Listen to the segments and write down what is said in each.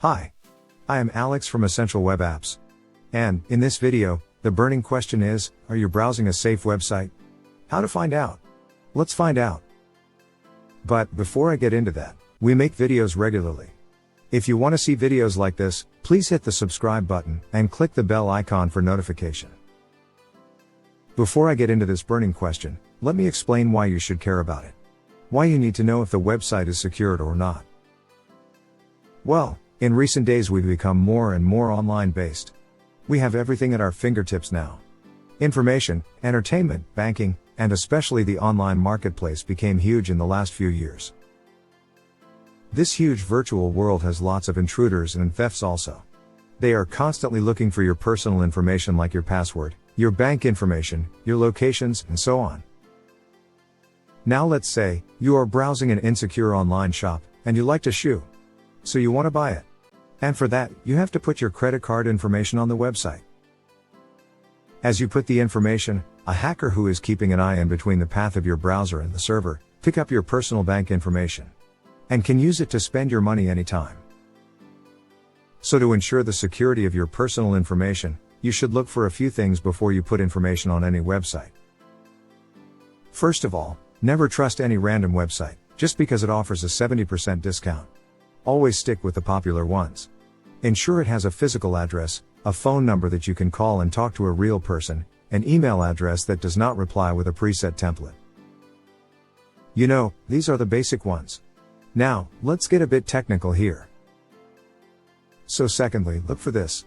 Hi, I am Alex from Essential Web Apps. And, in this video, the burning question is, are you browsing a safe website? How to find out? Let's find out. But, before I get into that, we make videos regularly. If you want to see videos like this, please hit the subscribe button and click the bell icon for notification. Before I get into this burning question, let me explain why you should care about it. Why you need to know if the website is secured or not. Well, in recent days we've become more and more online based. We have everything at our fingertips now. Information, entertainment, banking, and especially the online marketplace became huge in the last few years. This huge virtual world has lots of intruders and thefts also. They are constantly looking for your personal information like your password, your bank information, your locations, and so on. Now let's say, you are browsing an insecure online shop, and you like a shoe. So you want to buy it. And for that, you have to put your credit card information on the website. As you put the information, a hacker who is keeping an eye in between the path of your browser and the server, pick up your personal bank information. And can use it to spend your money anytime. So to ensure the security of your personal information, you should look for a few things before you put information on any website. First of all, never trust any random website, just because it offers a 70% discount. Always stick with the popular ones. Ensure it has a physical address, a phone number that you can call and talk to a real person, an email address that does not reply with a preset template. You know, these are the basic ones. Now, let's get a bit technical here. So secondly, look for this.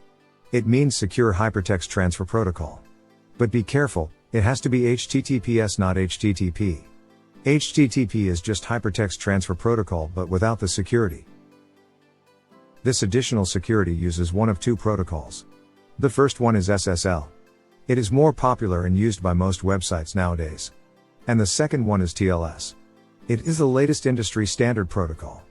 It means Secure Hypertext Transfer Protocol. But be careful, it has to be HTTPS not HTTP. HTTP is just Hypertext Transfer Protocol but without the security. This additional security uses one of two protocols. The first one is SSL. It is more popular and used by most websites nowadays. And the second one is TLS. It is the latest industry standard protocol.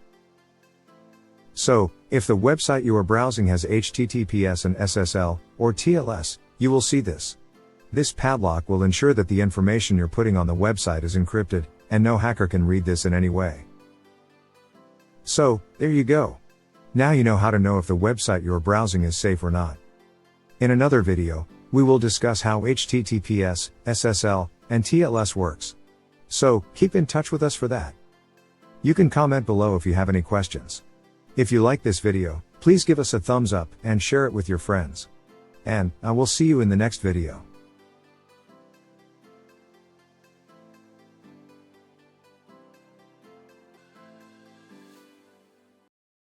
So, if the website you are browsing has HTTPS and SSL, or TLS, you will see this. This padlock will ensure that the information you're putting on the website is encrypted, and no hacker can read this in any way. So, there you go. Now you know how to know if the website you're browsing is safe or not. In another video, we will discuss how HTTPS, SSL, and TLS works. So, keep in touch with us for that. You can comment below if you have any questions. If you like this video, please give us a thumbs up and share it with your friends. And, I will see you in the next video.